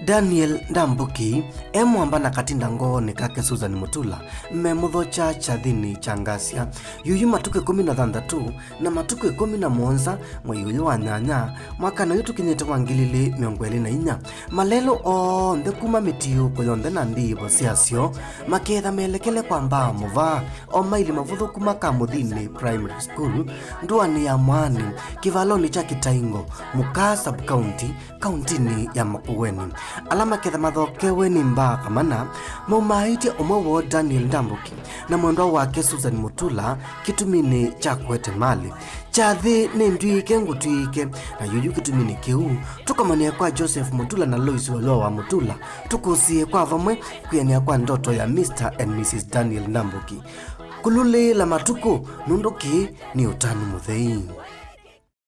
Daniel Ndambuki emwamba na katinda ngone kake Susan Mutula memutho cha thini changasia yuyu matuke 16 na matuke 17 mwei uyu wa nyanya mwaka na yutu kinyete wa 2024 malelo onthe kuma mitiu kuyonthe na ndivo siasio maketha melekele kwamba muva o maili mavuthu kuma Kamuthini Primary School nduani ya Mwani kivaloni cha Kitaingo Mukaa sub county kauntini ya Makueni alama ketha mathokewe ni mbaka mana maumaitie umwe wo Daniel Ndambuki na mwendwa wake Susan Mutula kitumini cha kwete mali chathi ni ndwike ngutwike na yuyu kitumini kiu tukamania kwa Joseph Mutula na Lois wa Mutula tukusie kwa vamwe kuyania kwa ndoto ya Mr. and Mrs. Daniel Ndambuki kulule la matuko nunduki ni utanu muthei.